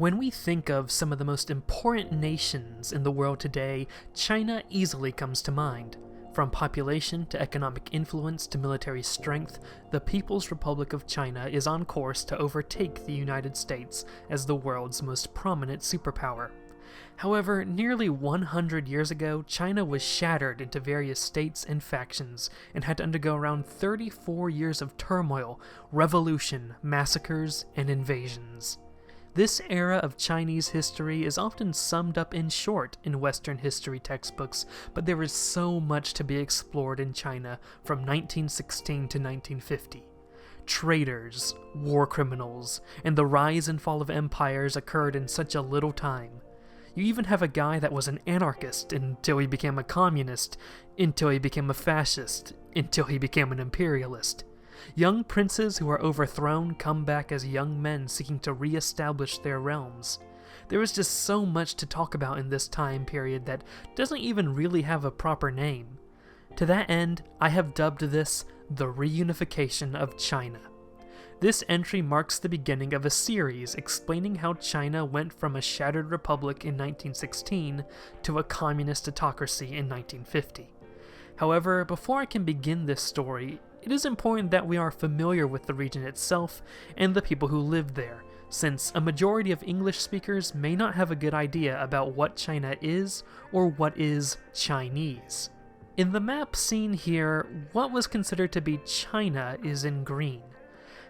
When we think of some of the most important nations in the world today, China easily comes to mind. From population to economic influence to military strength, the People's Republic of China is on course to overtake the United States as the world's most prominent superpower. However, nearly 100 years ago, China was shattered into various states and factions and had to undergo around 34 years of turmoil, revolution, massacres, and invasions. This era of Chinese history is often summed up in short in Western history textbooks, but there is so much to be explored in China from 1916 to 1950. Traitors, war criminals, and the rise and fall of empires occurred in such a little time. You even have a guy that was an anarchist until he became a communist, until he became a fascist, until he became an imperialist. Young princes who are overthrown come back as young men seeking to re-establish their realms. There is just so much to talk about in this time period that doesn't even really have a proper name. To that end, I have dubbed this the Reunification of China. This entry marks the beginning of a series explaining how China went from a shattered republic in 1916 to a communist autocracy in 1950. However, before I can begin this story, it is important that we are familiar with the region itself and the people who lived there, since a majority of English speakers may not have a good idea about what China is or what is Chinese. In the map seen here, what was considered to be China is in green.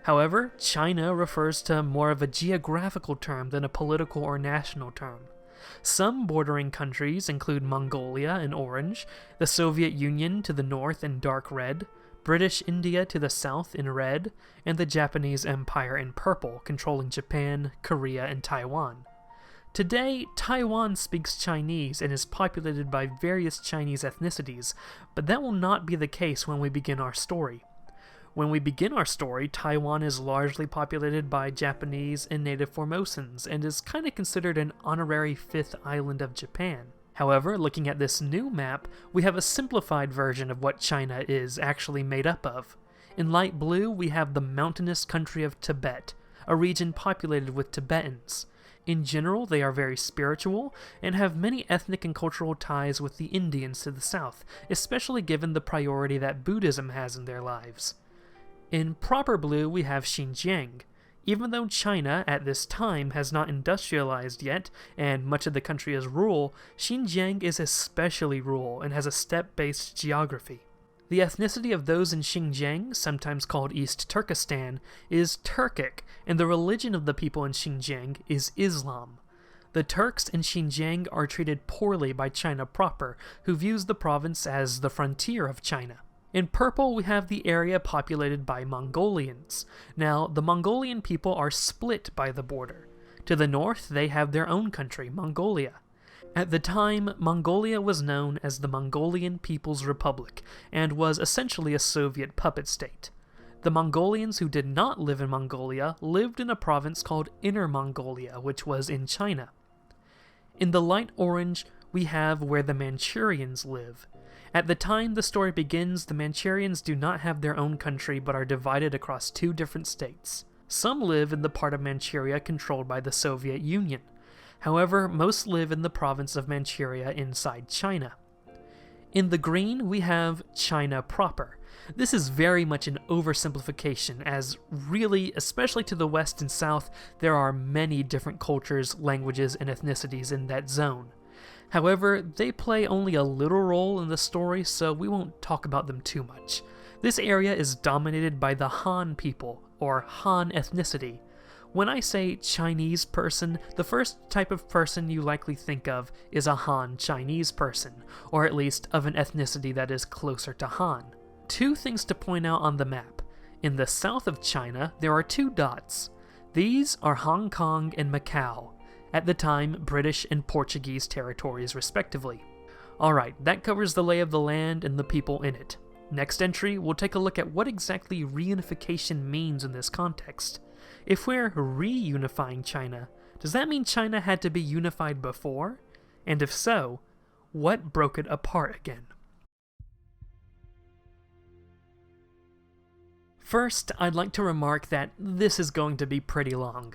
However, China refers to more of a geographical term than a political or national term. Some bordering countries include Mongolia in orange, the Soviet Union to the north in dark red, British India to the south in red, and the Japanese Empire in purple, controlling Japan, Korea, and Taiwan. Today, Taiwan speaks Chinese and is populated by various Chinese ethnicities, but that will not be the case when we begin our story. When we begin our story, Taiwan is largely populated by Japanese and native Formosans, and is kind of considered an honorary fifth island of Japan. However, looking at this new map, we have a simplified version of what China is actually made up of. In light blue, we have the mountainous country of Tibet, a region populated with Tibetans. In general, they are very spiritual, and have many ethnic and cultural ties with the Indians to the south, especially given the priority that Buddhism has in their lives. In proper blue, we have Xinjiang. Even though China, at this time, has not industrialized yet, and much of the country is rural, Xinjiang is especially rural and has a steppe-based geography. The ethnicity of those in Xinjiang, sometimes called East Turkestan, is Turkic, and the religion of the people in Xinjiang is Islam. The Turks in Xinjiang are treated poorly by China proper, who views the province as the frontier of China. In purple, we have the area populated by Mongolians. Now, the Mongolian people are split by the border. To the north, they have their own country, Mongolia. At the time, Mongolia was known as the Mongolian People's Republic, and was essentially a Soviet puppet state. The Mongolians who did not live in Mongolia lived in a province called Inner Mongolia, which was in China. In the light orange, we have where the Manchurians live. At the time the story begins, the Manchurians do not have their own country but are divided across two different states. Some live in the part of Manchuria controlled by the Soviet Union. However, most live in the province of Manchuria inside China. In the green, we have China proper. This is very much an oversimplification, as really, especially to the west and south, there are many different cultures, languages, and ethnicities in that zone. However, they play only a little role in the story, so we won't talk about them too much. This area is dominated by the Han people, or Han ethnicity. When I say Chinese person, the first type of person you likely think of is a Han Chinese person, or at least of an ethnicity that is closer to Han. Two things to point out on the map. In the south of China, there are two dots. These are Hong Kong and Macau, at the time British and Portuguese territories respectively. Alright, that covers the lay of the land and the people in it. Next entry, we'll take a look at what exactly reunification means in this context. If we're reunifying China, does that mean China had to be unified before? And if so, what broke it apart again? First, I'd like to remark that this is going to be pretty long.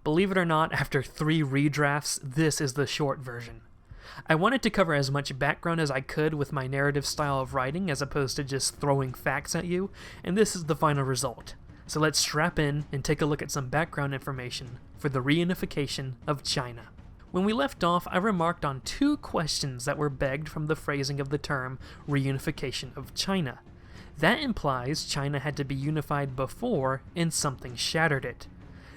Believe it or not, after 3 redrafts, this is the short version. I wanted to cover as much background as I could with my narrative style of writing as opposed to just throwing facts at you, and this is the final result. So let's strap in and take a look at some background information for the reunification of China. When we left off, I remarked on 2 questions that were begged from the phrasing of the term reunification of China. That implies China had to be unified before and something shattered it.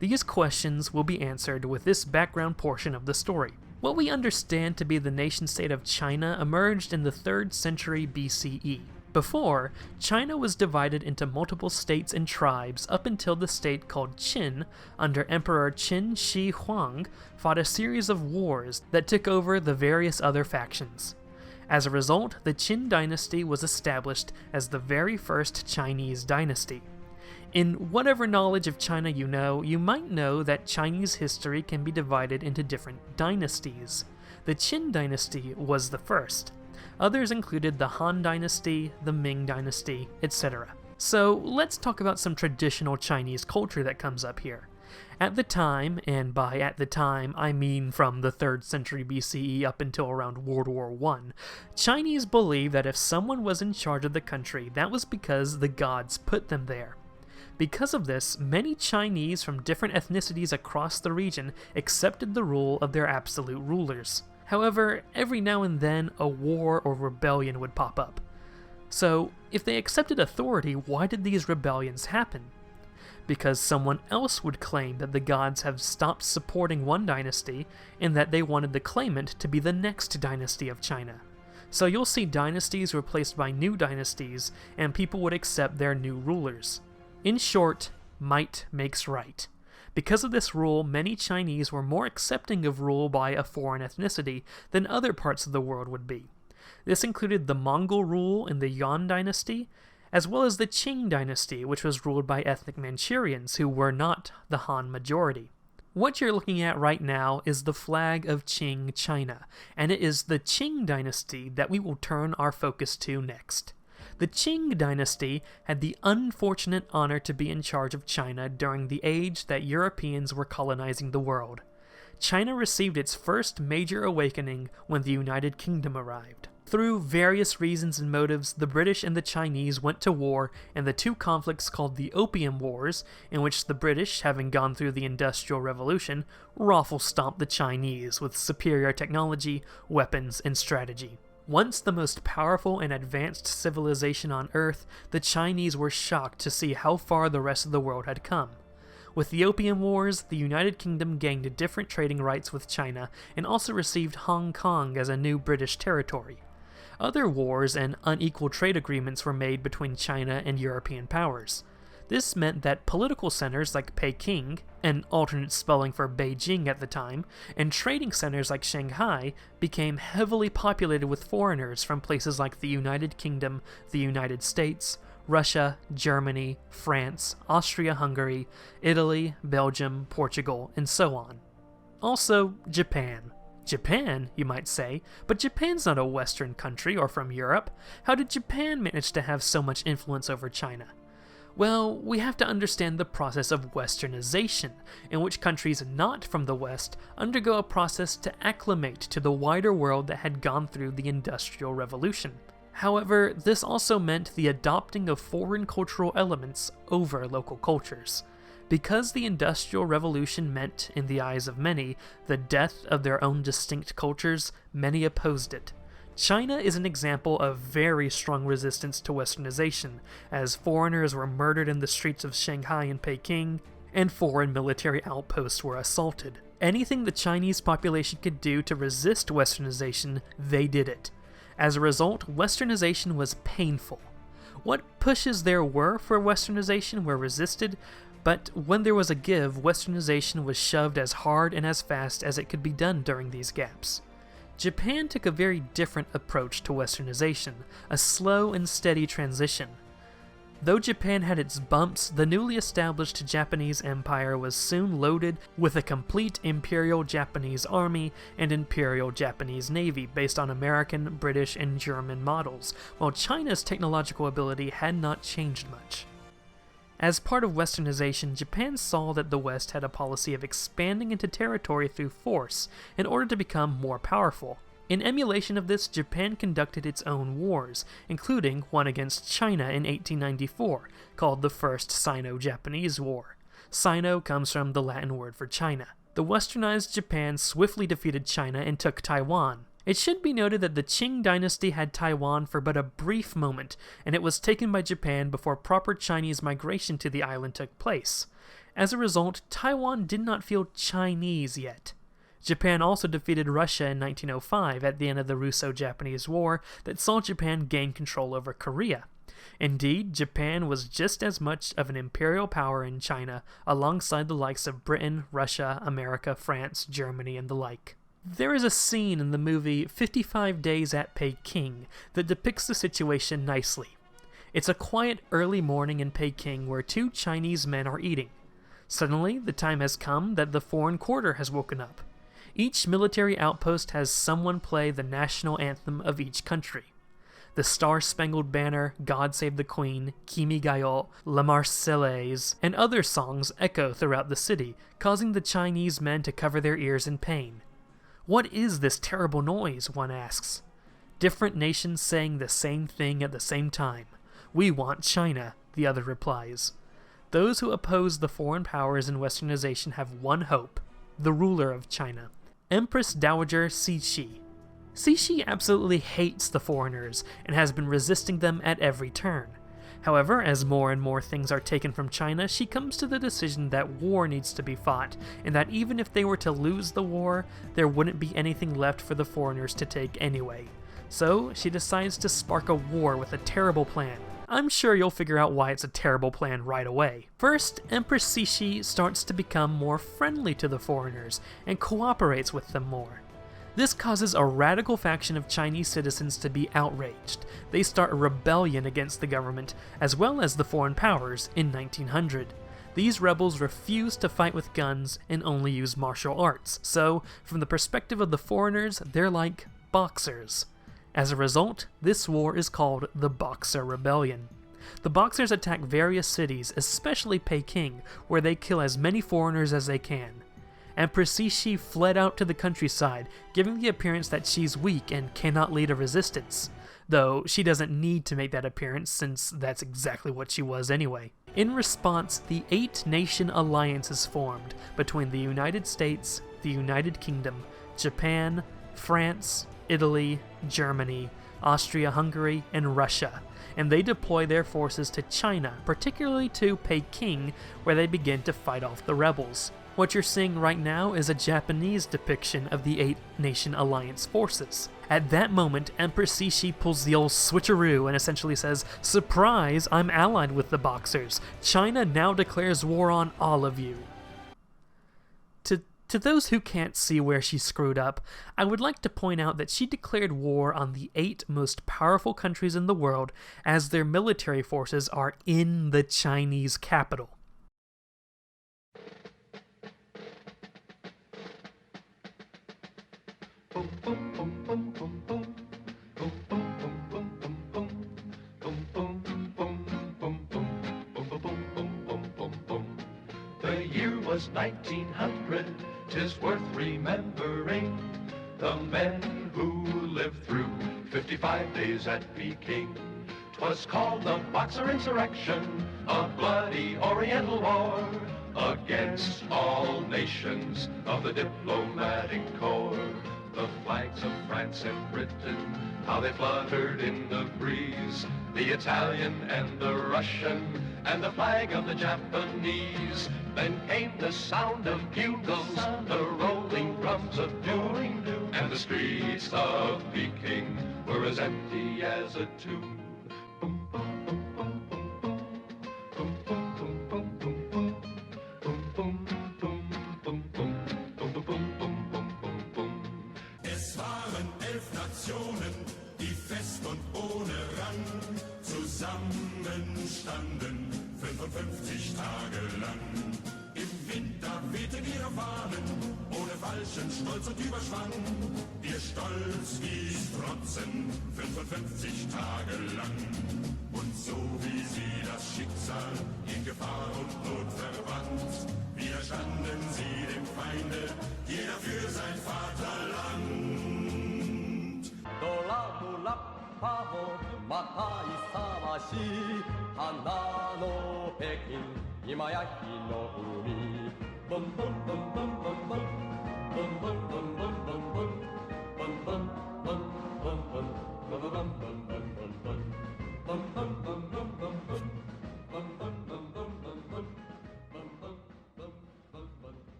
These questions will be answered with this background portion of the story. What we understand to be the nation-state of China emerged in the 3rd century BCE. Before, China was divided into multiple states and tribes up until the state called Qin, under Emperor Qin Shi Huang, fought a series of wars that took over the various other factions. As a result, the Qin Dynasty was established as the very first Chinese dynasty. In whatever knowledge of China you know, you might know that Chinese history can be divided into different dynasties. The Qin Dynasty was the first. Others included the Han Dynasty, the Ming Dynasty, etc. So let's talk about some traditional Chinese culture that comes up here. At the time, and by at the time I mean from the 3rd century BCE up until around World War I, Chinese believed that if someone was in charge of the country, that was because the gods put them there. Because of this, many Chinese from different ethnicities across the region accepted the rule of their absolute rulers. However, every now and then a war or rebellion would pop up. So, if they accepted authority, why did these rebellions happen? Because someone else would claim that the gods have stopped supporting one dynasty and that they wanted the claimant to be the next dynasty of China. So you'll see dynasties replaced by new dynasties, and people would accept their new rulers. In short, might makes right. Because of this rule, many Chinese were more accepting of rule by a foreign ethnicity than other parts of the world would be. This included the Mongol rule in the Yuan dynasty, as well as the Qing dynasty, which was ruled by ethnic Manchurians who were not the Han majority. What you're looking at right now is the flag of Qing China, and it is the Qing dynasty that we will turn our focus to next. The Qing dynasty had the unfortunate honor to be in charge of China during the age that Europeans were colonizing the world. China received its first major awakening when the United Kingdom arrived. Through various reasons and motives, the British and the Chinese went to war, and the 2 conflicts called the Opium Wars, in which the British, having gone through the Industrial Revolution, raffle-stomped the Chinese with superior technology, weapons, and strategy. Once the most powerful and advanced civilization on Earth, the Chinese were shocked to see how far the rest of the world had come. With the Opium Wars, the United Kingdom gained different trading rights with China and also received Hong Kong as a new British territory. Other wars and unequal trade agreements were made between China and European powers. This meant that political centers like Peking, an alternate spelling for Beijing at the time, and trading centers like Shanghai became heavily populated with foreigners from places like the United Kingdom, the United States, Russia, Germany, France, Austria-Hungary, Italy, Belgium, Portugal, and so on. Also, Japan. Japan, you might say, but Japan's not a Western country or from Europe. How did Japan manage to have so much influence over China? Well, we have to understand the process of Westernization, in which countries not from the West undergo a process to acclimate to the wider world that had gone through the Industrial Revolution. However, this also meant the adopting of foreign cultural elements over local cultures. Because the Industrial Revolution meant, in the eyes of many, the death of their own distinct cultures, many opposed it. China is an example of very strong resistance to Westernization, as foreigners were murdered in the streets of Shanghai and Peking, and foreign military outposts were assaulted. Anything the Chinese population could do to resist Westernization, they did it. As a result, Westernization was painful. What pushes there were for Westernization were resisted, but when there was a give, Westernization was shoved as hard and as fast as it could be done during these gaps. Japan took a very different approach to Westernization, a slow and steady transition. Though Japan had its bumps, the newly established Japanese Empire was soon loaded with a complete Imperial Japanese Army and Imperial Japanese Navy based on American, British, and German models, while China's technological ability had not changed much. As part of Westernization, Japan saw that the West had a policy of expanding into territory through force in order to become more powerful. In emulation of this, Japan conducted its own wars, including one against China in 1894, called the First Sino-Japanese War. Sino comes from the Latin word for China. The westernized Japan swiftly defeated China and took Taiwan. It should be noted that the Qing Dynasty had Taiwan for but a brief moment, and it was taken by Japan before proper Chinese migration to the island took place. As a result, Taiwan did not feel Chinese yet. Japan also defeated Russia in 1905 at the end of the Russo-Japanese War that saw Japan gain control over Korea. Indeed, Japan was just as much of an imperial power in China, alongside the likes of Britain, Russia, America, France, Germany, and the like. There is a scene in the movie 55 Days at Peking that depicts the situation nicely. It's a quiet early morning in Peking where two Chinese men are eating. Suddenly, the time has come that the foreign quarter has woken up. Each military outpost has someone play the national anthem of each country. The Star-Spangled Banner, God Save the Queen, Kimi Gayo, La Marseillaise, and other songs echo throughout the city, causing the Chinese men to cover their ears in pain. What is this terrible noise, one asks. Different nations saying the same thing at the same time. We want China, the other replies. Those who oppose the foreign powers in Westernization have one hope: the ruler of China. Empress Dowager Cixi. Cixi absolutely hates the foreigners and has been resisting them at every turn. However, as more and more things are taken from China, she comes to the decision that war needs to be fought, and that even if they were to lose the war, there wouldn't be anything left for the foreigners to take anyway. So she decides to spark a war with a terrible plan. I'm sure you'll figure out why it's a terrible plan right away. First, Empress Cixi starts to become more friendly to the foreigners and cooperates with them more. This causes a radical faction of Chinese citizens to be outraged. They start a rebellion against the government, as well as the foreign powers, in 1900. These rebels refuse to fight with guns and only use martial arts, so, from the perspective of the foreigners, they're like boxers. As a result, this war is called the Boxer Rebellion. The Boxers attack various cities, especially Peking, where they kill as many foreigners as they can. Empress Cixi fled out to the countryside, giving the appearance that she's weak and cannot lead a resistance, though she doesn't need to make that appearance since that's exactly what she was anyway. In response, the 8-nation alliance is formed between the United States, the United Kingdom, Japan, France, Italy, Germany, Austria-Hungary, and Russia, and they deploy their forces to China, particularly to Peking, where they begin to fight off the rebels. What you're seeing right now is a Japanese depiction of the 8-nation alliance forces. At that moment, Empress Cixi pulls the old switcheroo and essentially says, "Surprise, I'm allied with the Boxers. China now declares war on all of you." To those who can't see where she screwed up, I would like to point out that she declared war on the 8 most powerful countries in the world as their military forces are in the Chinese capital. The year was 1900. 'Tis worth remembering the men who lived through 55 days at Peking. 'Twas called the Boxer Insurrection, a bloody Oriental war against all nations of the diplomatic corps. The flags of France and Britain, how they fluttered in the breeze, the Italian and the Russian, and the flag of the Japanese. Then came the sound of bugles, the rolling drums of doom, and the streets of Peking were as empty as a tomb. Boom, boom, boom, boom, boom, boom. Boom, boom, boom, boom, boom, boom. Boom, boom, boom, boom, boom, boom. Boom, boom, boom, boom, boom, boom, boom. Es waren 11 Nationen, die fest und ohne Rang zusammenstanden, 55 Tage lang. Im Winter wehten ihre Fahnen, ohne falschen Stolz und Überschwang. Ihr Stolz wies motzen 55 Tage lang. Und so wie sie das Schicksal in Gefahr und Not verbannt, widerstanden sie dem Feinde, jeder für sein Vaterland.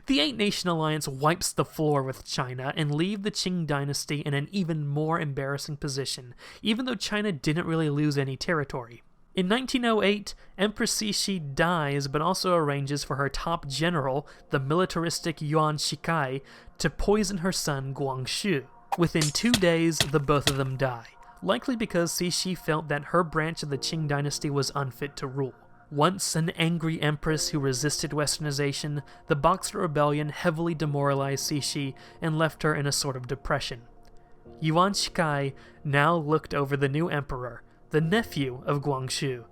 The Eight-Nation Alliance wipes the floor with China and leave the Qing Dynasty in an even more embarrassing position, even though China didn't really lose any territory. In 1908, Empress Cixi dies but also arranges for her top general, the militaristic Yuan Shikai, to poison her son Guangxu. Within 2 days, the both of them die, likely because Cixi felt that her branch of the Qing Dynasty was unfit to rule. Once an angry empress who resisted Westernization, the Boxer Rebellion heavily demoralized Cixi and left her in a sort of depression. Yuan Shikai now looked over the new emperor, the nephew of Guangxu.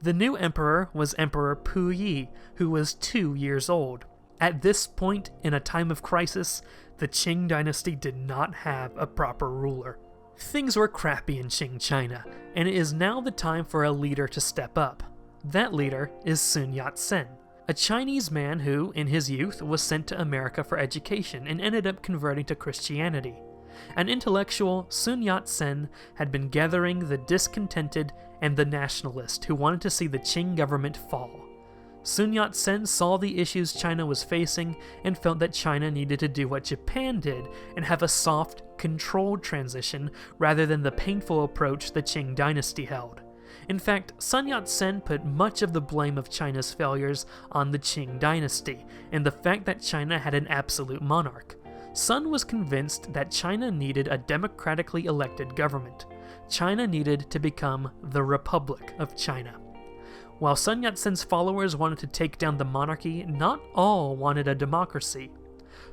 The new emperor was Emperor Pu Yi, who was 2 years old. At this point, in a time of crisis, the Qing Dynasty did not have a proper ruler. Things were crappy in Qing China, and it is now the time for a leader to step up. That leader is Sun Yat-sen, a Chinese man who, in his youth, was sent to America for education and ended up converting to Christianity. An intellectual, Sun Yat-sen had been gathering the discontented and the nationalist who wanted to see the Qing government fall. Sun Yat-sen saw the issues China was facing and felt that China needed to do what Japan did and have a soft, controlled transition rather than the painful approach the Qing dynasty held. In fact, Sun Yat-sen put much of the blame of China's failures on the Qing dynasty and the fact that China had an absolute monarch. Sun was convinced that China needed a democratically elected government. China needed to become the Republic of China. While Sun Yat-sen's followers wanted to take down the monarchy, not all wanted a democracy.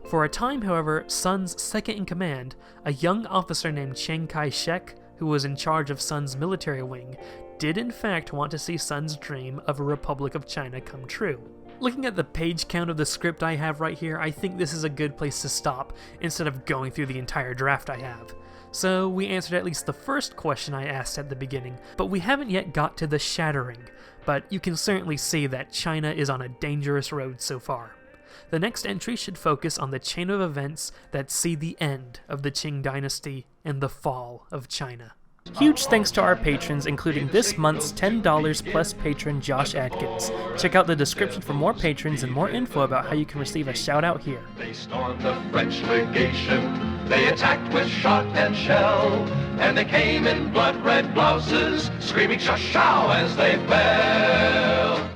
For a time, however, Sun's second-in-command, a young officer named Chiang Kai-shek, who was in charge of Sun's military wing, did in fact want to see Sun's dream of a Republic of China come true. Looking at the page count of the script I have right here, I think this is a good place to stop instead of going through the entire draft I have. So we answered at least the first question I asked at the beginning, but we haven't yet got to the shattering, but you can certainly see that China is on a dangerous road so far. The next entry should focus on the chain of events that see the end of the Qing dynasty and the fall of China. Huge thanks to our patrons, including this month's $10 plus patron Josh Atkins. Check out the description for more patrons and more info about how you can receive a shout out here. They stormed the French legation, they attacked with shot and shell, and they came in blood-red blouses, screaming "Shao" as they fell.